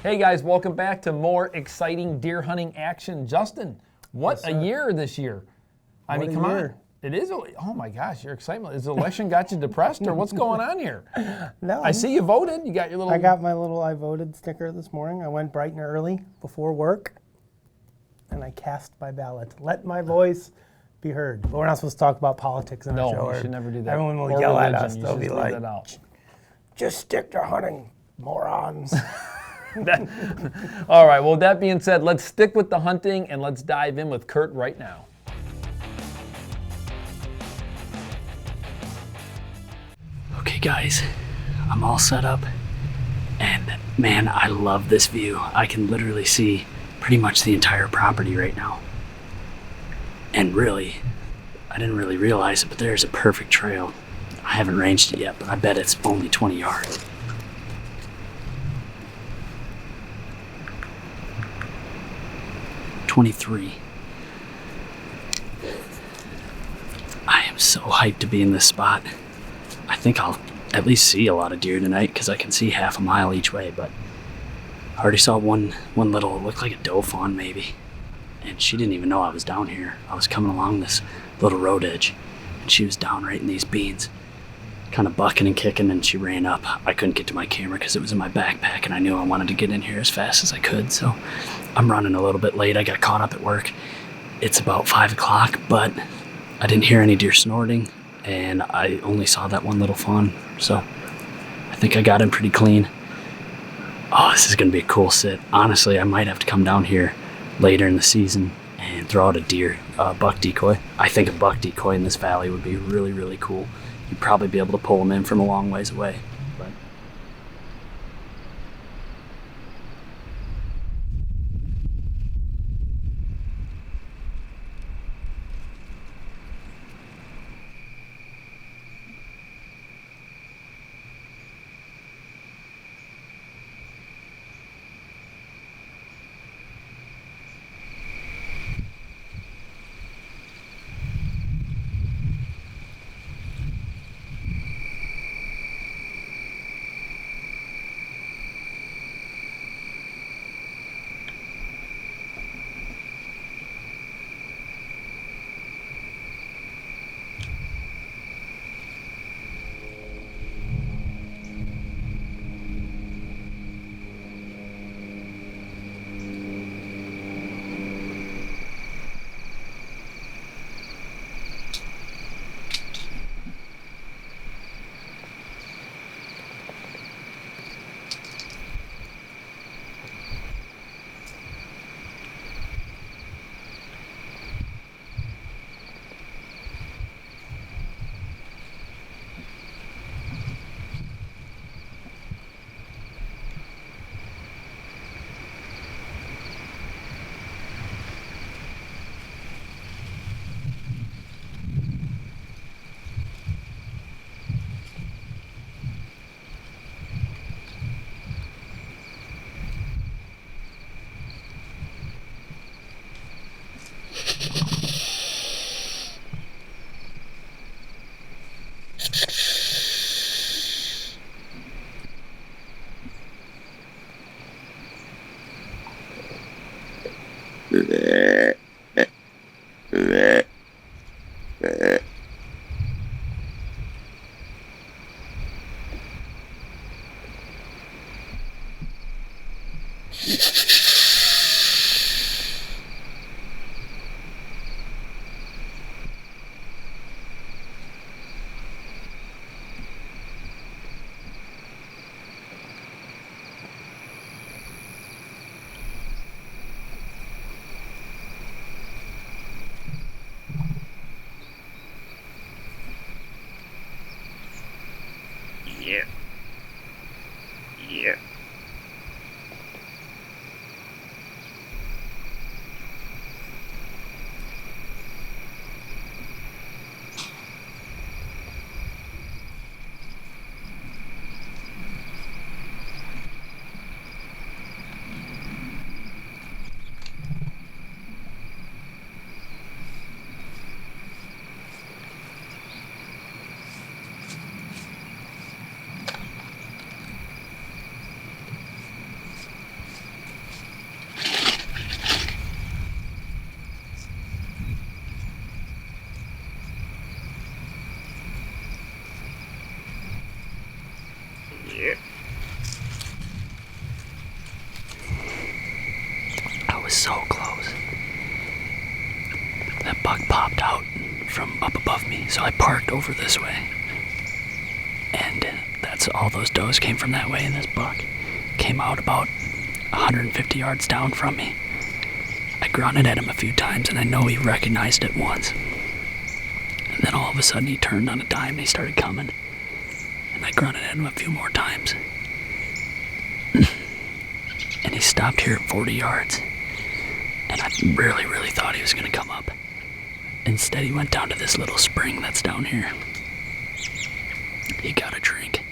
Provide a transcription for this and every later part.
Hey guys, welcome back to more exciting deer hunting action. Justin, what a year this year. I mean, come on. It is, oh my gosh, your excitement. Is the election got you depressed or what's going on here? No. I see you voted. You got your little... I got my little I voted sticker this morning. I went bright and early before work and I cast my ballot. Let my voice be heard. But we're not supposed to talk about politics in the show. No, you should never do that. Everyone will yell at us. They'll be like, just stick to hunting, morons. All right, well, that being said, let's stick with the hunting and let's dive in with Kurt right now. Okay guys, I'm all set up and man, I love this view. I can literally see pretty much the entire property right now. And really, I didn't really realize it, but there's a perfect trail. I haven't ranged it yet, but I bet it's only 20 yards. $23. I am so hyped to be in this spot. I think I'll at least see a lot of deer tonight because I can see half a mile each way, but I already saw one little, it looked like a doe fawn maybe, and she didn't even know I was down here. I was coming along this little road edge and she was down right in these beans, kind of bucking and kicking, and she ran up. I couldn't get to my camera because it was in my backpack and I knew I wanted to get in here as fast as I could, so I'm running a little bit late. I got caught up at work. It's about 5 o'clock, but I didn't hear any deer snorting and I only saw that one little fawn, so I think I got him pretty clean. Oh, this is gonna be a cool sit. Honestly, I might have to come down here later in the season and throw out a buck decoy. I think a buck decoy in this valley would be really, really cool. You'd probably be able to pull them in from a long ways away. But Yeah. Yeah. deer. I was so close. That buck popped out from up above me, so I parked over this way. And that's all those does came from that way, and this buck came out about 150 yards down from me. I grunted at him a few times, and I know he recognized it once. And then all of a sudden he turned on a dime and he started coming. And I grunted at him a few more times. And he stopped here at 40 yards. And I really, really thought he was going to come up. Instead, he went down to this little spring that's down here. He got a drink,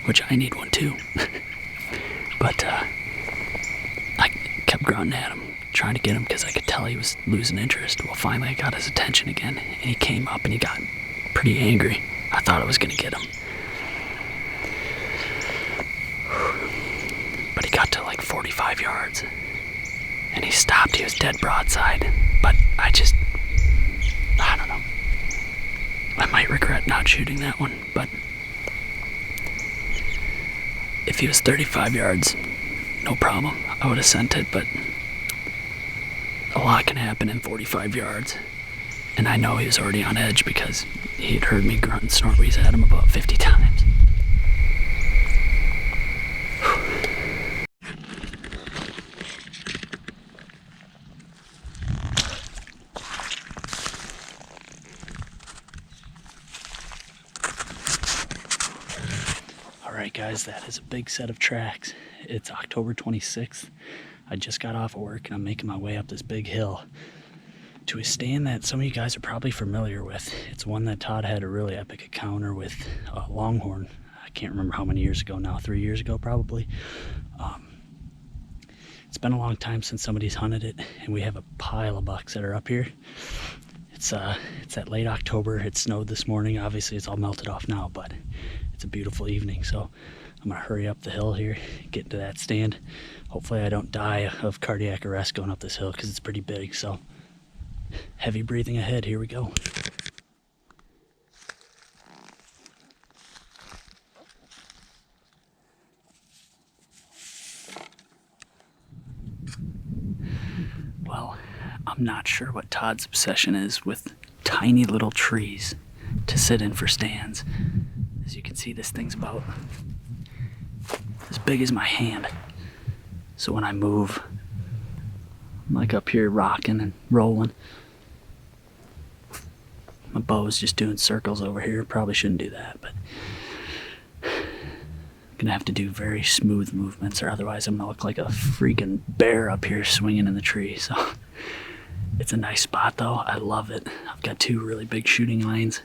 which I need one too. But I kept grunting at him, trying to get him because I could tell he was losing interest. Well, finally I got his attention again, and he came up and he got pretty angry. I thought I was going to get him. But he got to like 45 yards, and he stopped. He was dead broadside, but I don't know. I might regret not shooting that one, but if he was 35 yards, no problem. I would have sent it, but a lot can happen in 45 yards. And I know he was already on edge because he had heard me grunt and snort wheeze at him about 50 times. Alright guys, that is a big set of tracks. It's October 26th. I just got off of work and I'm making my way up this big hill to a stand that some of you guys are probably familiar with. It's one that Todd had a really epic encounter with a longhorn. I can't remember how many years ago now, 3 years ago probably. It's been a long time since somebody's hunted it, and we have a pile of bucks that are up here. It's at late October. It snowed this morning. Obviously it's all melted off now, but it's a beautiful evening, so I'm gonna hurry up the hill here, get into that stand. Hopefully I don't die of cardiac arrest going up this hill because it's pretty big, so heavy breathing ahead. Here we go. Well, I'm not sure what Todd's obsession is with tiny little trees to sit in for stands. As you can see, this thing's about as big as my hand. So when I move, I'm like up here rocking and rolling. My bow's just doing circles over here. Probably shouldn't do that, but I'm gonna have to do very smooth movements, or otherwise I'm gonna look like a freaking bear up here swinging in the tree. So it's a nice spot though. I love it. I've got two really big shooting lanes,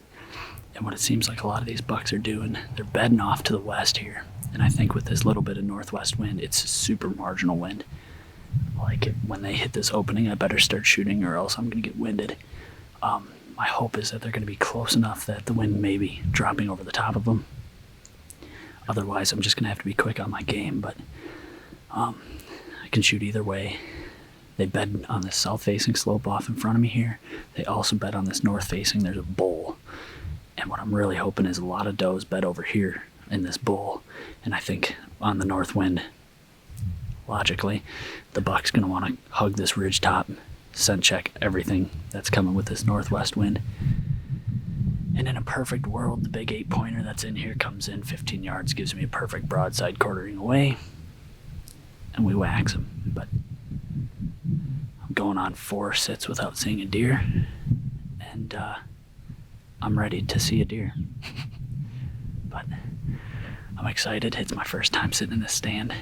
and what it seems like a lot of these bucks are doing, they're bedding off to the west here. And I think with this little bit of northwest wind, it's a super marginal wind. Like when they hit this opening, I better start shooting or else I'm gonna get winded. My hope is that they're gonna be close enough that the wind may be dropping over the top of them. Otherwise, I'm just gonna have to be quick on my game, but I can shoot either way. They bed on this south-facing slope off in front of me here. They also bed on this north-facing. There's a bowl. And what I'm really hoping is a lot of does bed over here in this bowl. And I think on the north wind, logically, the buck's gonna wanna hug this ridge top, scent check everything that's coming with this northwest wind. And in a perfect world, the big 8-pointer that's in here comes in 15 yards, gives me a perfect broadside quartering away, and we wax him. But I'm going on 4 sits without seeing a deer, and I'm ready to see a deer. But I'm excited. It's my first time sitting in this stand.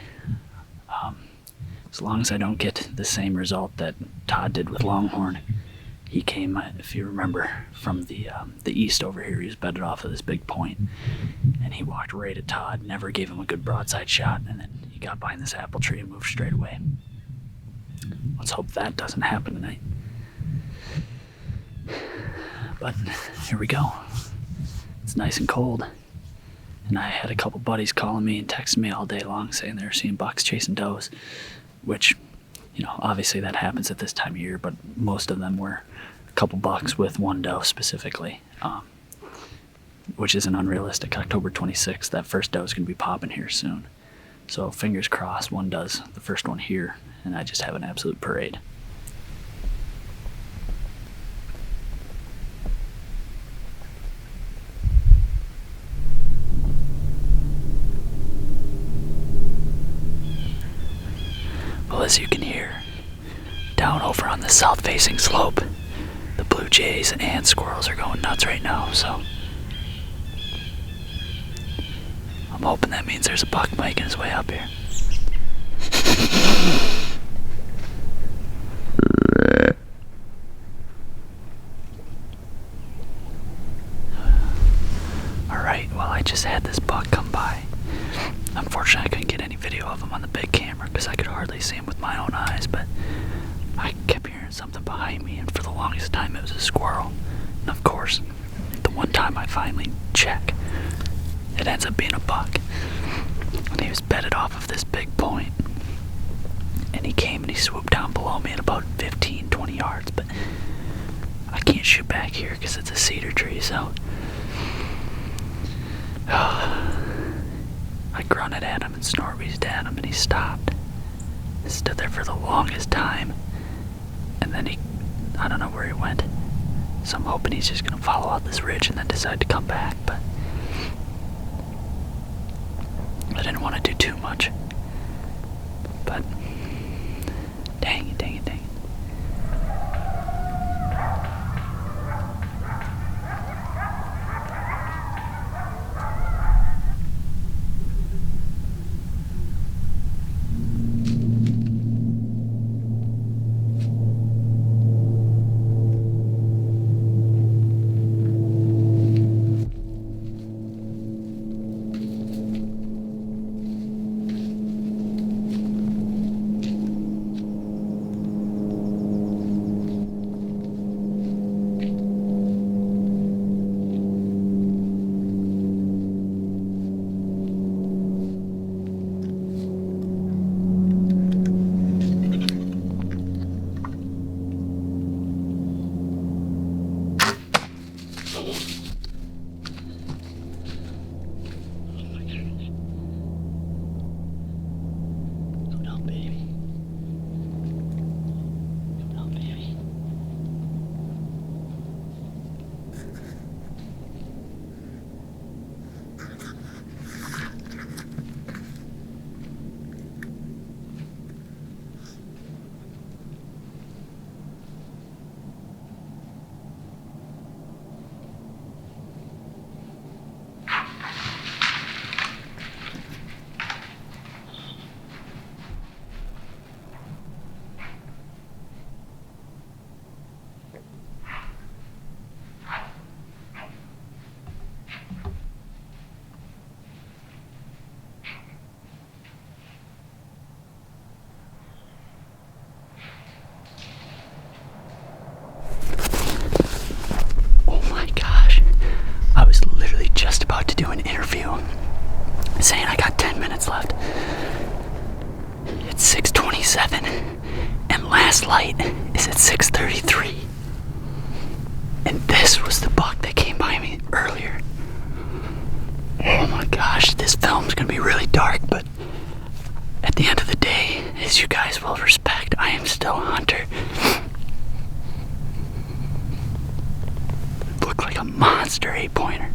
As long as I don't get the same result that Todd did with Longhorn. He came, if you remember, from the east over here. He was bedded off of this big point, and he walked right at Todd, never gave him a good broadside shot, and then he got behind this apple tree and moved straight away. Let's hope that doesn't happen tonight. But here we go. It's nice and cold, and I had a couple buddies calling me and texting me all day long saying they were seeing bucks chasing does, which, you know, obviously that happens at this time of year, but most of them were a couple bucks with one doe specifically. which isn't unrealistic, October 26th, that first doe is going to be popping here soon. So fingers crossed one does, the first one here, and I just have an absolute parade. Well, as you can hear, down over on the south-facing slope, the blue jays and squirrels are going nuts right now, so I'm hoping that means there's a buck making his way up here. Alright, well, I just had this buck come by. Unfortunately, I couldn't get any video of him on the big camera because I could hardly see him with my own eyes, but I kept hearing something behind me, and for the longest time it was a squirrel. And of course, the one time I finally check, it ends up being a buck. And he was bedded off of this big point. And he came and he swooped down below me at about 15, 20 yards, but I can't shoot back here because it's a cedar tree, so I grunted at him and snort-wheezed at him, and he stopped. He stood there for the longest time, and then I don't know where he went. So I'm hoping he's just gonna follow out this ridge and then decide to come back, but I didn't want to do too much. But dang it. Saying I got 10 minutes left. It's 6:27, and last light is at 6:33. And this was the buck that came by me earlier. Oh my gosh, this film's gonna be really dark, but at the end of the day, as you guys will respect, I am still a hunter. It looked like a monster 8-pointer.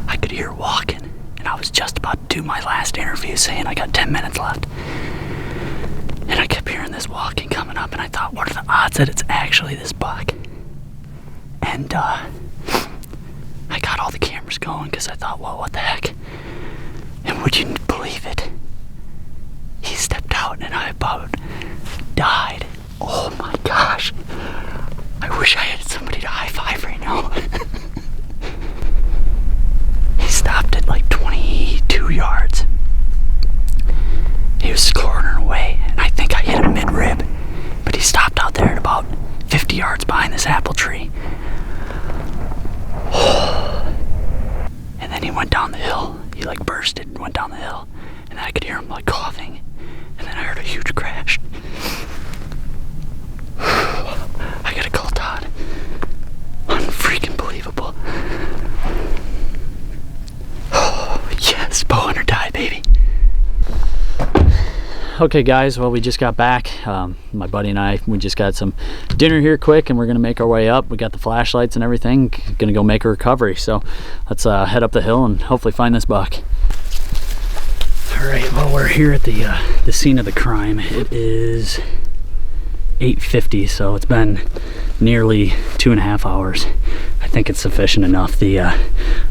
I could hear walking, and I was just about to do my last interview saying I got 10 minutes left. And I kept hearing this walking coming up, and I thought, what are the odds that it's actually this buck? And I got all the cameras going because I thought, well, what the heck? And would you believe it? He stepped out, and I about died. Oh my gosh. I wish I had somebody to high five right now. He stopped at like 22 yards. He was cornering away, and I think I hit him mid-rib. But he stopped out there at about 50 yards behind this apple tree. And then he went down the hill. He like bursted and went down the hill. And then I could hear him like coughing. And then I heard a huge crash. I gotta call Todd. freaking believable. Oh, yes, bow hunter die, baby. Okay guys, well, we just got back. My buddy and I, we just got some dinner here quick, and we're gonna make our way up. We got the flashlights and everything, gonna go make a recovery. So let's head up the hill and hopefully find this buck. All right, well, we're here at the scene of the crime. It is 8:50, so it's been nearly 2.5 hours. I think it's sufficient enough.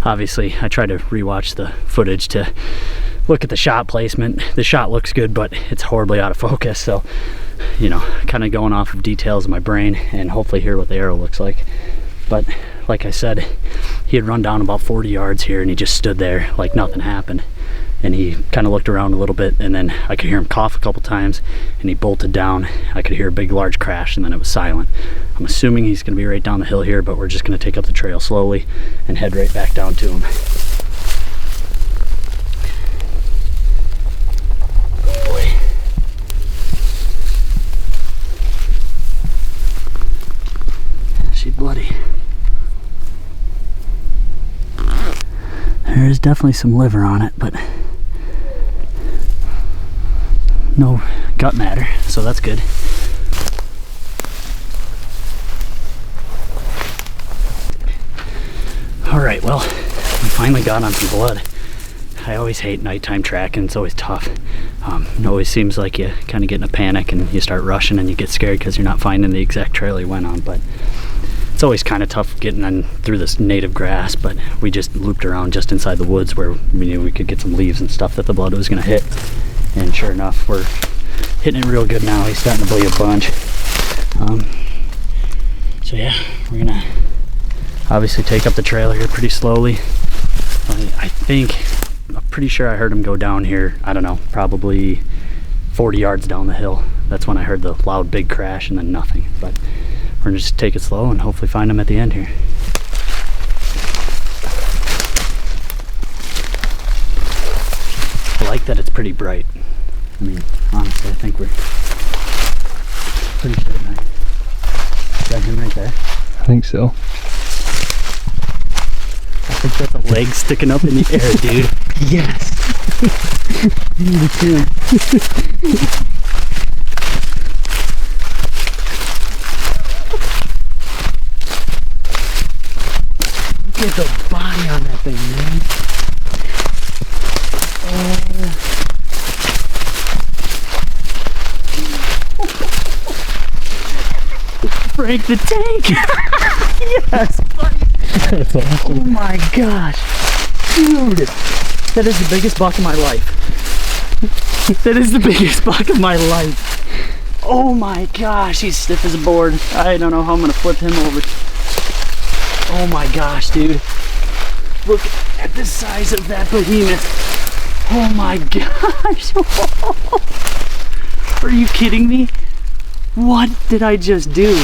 Obviously, I tried to rewatch the footage to look at the shot placement. The shot looks good, but it's horribly out of focus. So, you know, kind of going off of details in my brain and hopefully hear what the arrow looks like. But like I said, he had run down about 40 yards here and he just stood there like nothing happened. And he kind of looked around a little bit, and then I could hear him cough a couple times, and he bolted down. I could hear a big, large crash, and then it was silent. I'm assuming he's gonna be right down the hill here, but we're just gonna take up the trail slowly and head right back down to him. She's bloody. There's definitely some liver on it, but no gut matter, so that's good. All right, well, we finally got on some blood. I always hate nighttime tracking. It's always tough. It always seems like you kind of get in a panic and you start rushing and you get scared because you're not finding the exact trail you went on, but it's always kind of tough getting on through this native grass. But we just looped around just inside the woods where we knew we could get some leaves and stuff that the blood was going to hit. And sure enough, we're hitting it real good now. He's starting to bleed a bunch. So yeah, we're gonna obviously take up the trail here pretty slowly. I'm pretty sure I heard him go down here, I don't know, probably 40 yards down the hill. That's when I heard the loud big crash and then nothing. But we're gonna just take it slow and hopefully find him at the end here. I like that it's pretty bright. I mean, honestly, I think we're pretty sure. Is that him right there? I think so. I think that's a leg sticking up in the air, dude. Yes! Look at the body on that thing, man. Frank the Tank! Yes, buddy! That's awesome. Oh my gosh! Dude! That is the biggest buck of my life. That is the biggest buck of my life. Oh my gosh, he's stiff as a board. I don't know how I'm gonna flip him over. Oh my gosh, dude. Look at the size of that behemoth. Oh my gosh. Are you kidding me? What did I just do?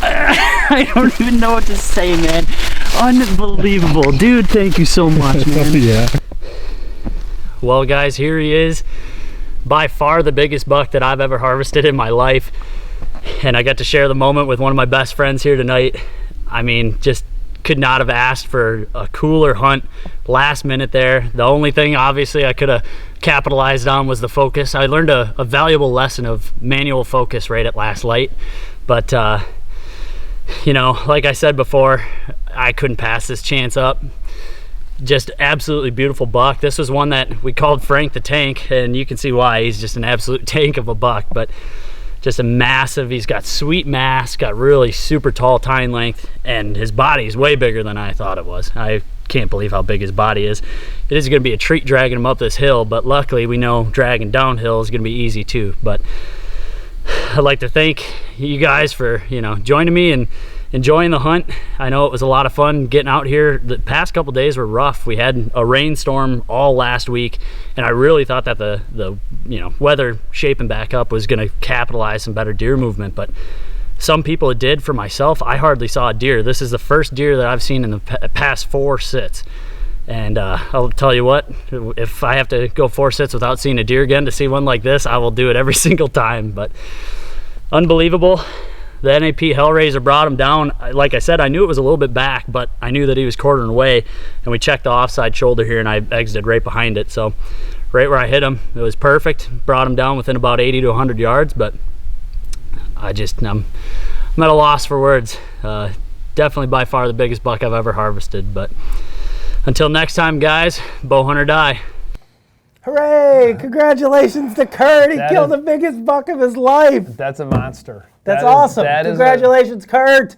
I don't even know what to say, man. Unbelievable. Dude, thank you so much, man. Yeah. Well, guys, here he is. By far the biggest buck that I've ever harvested in my life. And I got to share the moment with one of my best friends here tonight. I mean, just could not have asked for a cooler hunt. Last minute there. The only thing, obviously, I could have capitalized on was the focus. I learned a valuable lesson of manual focus right at last light. But, you know, like I said before, I couldn't pass this chance up. Just absolutely beautiful buck. This was one that we called Frank the Tank, and you can see why. He's just an absolute tank of a buck, but just a massive, he's got sweet mass, got really super tall tine length, and his body is way bigger than I thought it was. I can't believe how big his body is. It is going to be a treat dragging him up this hill, but luckily we know dragging downhill is going to be easy too. But I'd like to thank you guys for, you know, joining me and enjoying the hunt. I know it was a lot of fun getting out here. The past couple days were rough. We had a rainstorm all last week, and I really thought that the you know, weather shaping back up was going to capitalize some better deer movement, but some people it did. For myself, I hardly saw a deer. This is the first deer that I've seen in the past 4 sits. And I'll tell you what, if I have to go 4 sits without seeing a deer again to see one like this, I will do it every single time. But unbelievable. The NAP Hellraiser brought him down. Like I said, I knew it was a little bit back, but I knew that he was quartering away, and we checked the offside shoulder here, and I exited right behind it. So right where I hit him, it was perfect. Brought him down within about 80 to 100 yards, but I'm at a loss for words. Definitely by far the biggest buck I've ever harvested. But until next time, guys, bow hunt or die. Hooray! Congratulations to Kurt. He killed the biggest buck of his life. That's a monster. That's awesome. Congratulations, Kurt.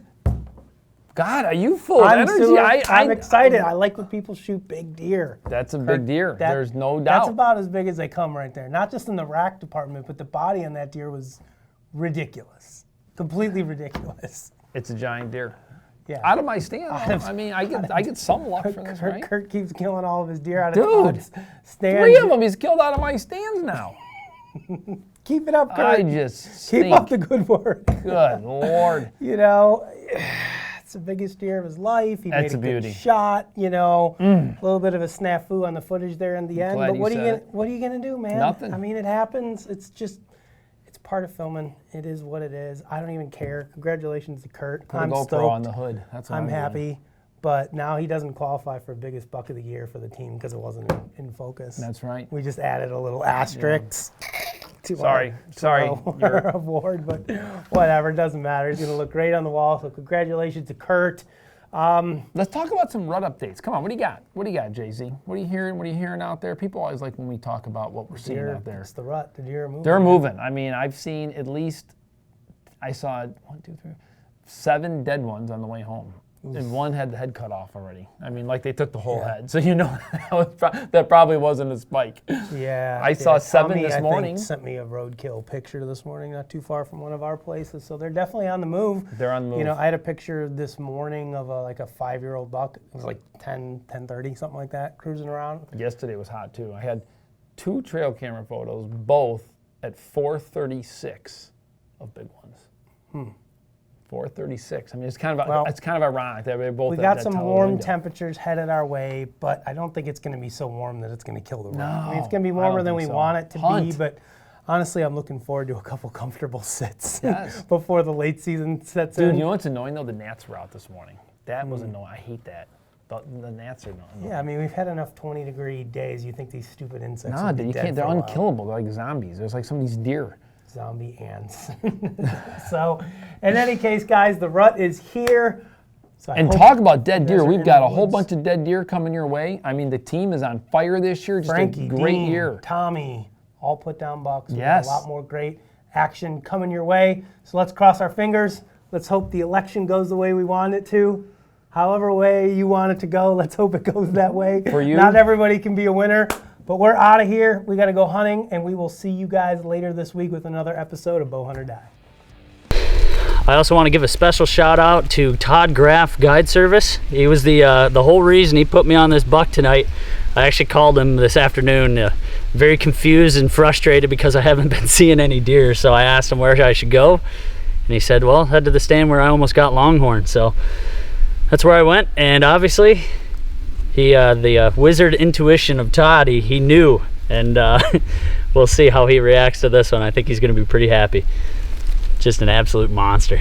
God, are you full of energy? I'm excited. I like when people shoot big deer. That's a big deer. There's no doubt. That's about as big as they come right there. Not just in the rack department, but the body on that deer was ridiculous. Completely ridiculous. It's a giant deer. Yeah. Out of my stand. I mean, I get some luck for this, right? Kurt keeps killing all of his deer out of his stands. 3 of them he's killed out of my stands now. Keep it up, Kurt. I just keep up the good work. Good Lord. You know, it's the biggest deer of his life. He made a good shot. You know, a little bit of a snafu on the footage there in the end. But what are you gonna do, man? Nothing. I mean, it happens. It's part of filming. It is what it is. I don't even care. Congratulations to Kurt. Put a GoPro on the hood. That's what I'm happy. But now he doesn't qualify for biggest buck of the year for the team because it wasn't in focus. That's right. We just added a little asterisk to our award, but whatever, it doesn't matter. He's going to look great on the wall. So congratulations to Kurt. Let's talk about some rut updates. Come on, what do you got? What do you got, Jay-Z? What are you hearing? What are you hearing out there? People always like when we talk about what we're seeing out there. It's the rut. The deer are moving. They're moving. I mean, I've seen at least, I saw 7 dead ones on the way home. And one had the head cut off already. I mean, like they took the whole head. So you know that probably wasn't a spike. Yeah. I saw 7 Tommy, this morning. I think, sent me a roadkill picture this morning, not too far from one of our places. So they're definitely on the move. They're on the move. You know, I had a picture this morning of a 5-year-old buck. It was like 10:30, something like that, cruising around. Yesterday was hot too. I had 2 trail camera photos, both at 4:36 of big ones. 4:36. I mean, it's kind of ironic that we both. We got some warm temperatures headed our way, but I don't think it's going to be so warm that it's going to kill the rut. No, I mean, it's going to be warmer than we want it to be, but honestly, I'm looking forward to a couple comfortable sits before the late season sets in. Dude, you know what's annoying though? The gnats were out this morning. That was annoying. I hate that. The gnats are annoying. Yeah, I mean, we've had enough 20-degree days. You think these stupid insects? No, you can't. They're unkillable. They're like zombies. There's like some of these deer. Zombie ants. So, in any case, guys, the rut is here. So talk about dead deer. We've got a whole bunch of dead deer coming your way. I mean, the team is on fire this year. Just Frankie, a great Dean, year. Tommy, all put down bucks. Yes. A lot more great action coming your way. So let's cross our fingers. Let's hope the election goes the way we want it to. However way you want it to go, let's hope it goes that way. For you. Not everybody can be a winner. But we're out of here. We got to go hunting, and we will see you guys later this week with another episode of Bow Hunt or Die. I also want to give a special shout out to Todd Graff Guide Service. He was the whole reason he put me on this buck tonight. I actually called him this afternoon, very confused and frustrated because I haven't been seeing any deer. So I asked him where I should go, and he said, "Well, head to the stand where I almost got longhorn." So that's where I went, and obviously. The wizard intuition of Todd, he knew, and we'll see how he reacts to this one. I think he's going to be pretty happy. Just an absolute monster.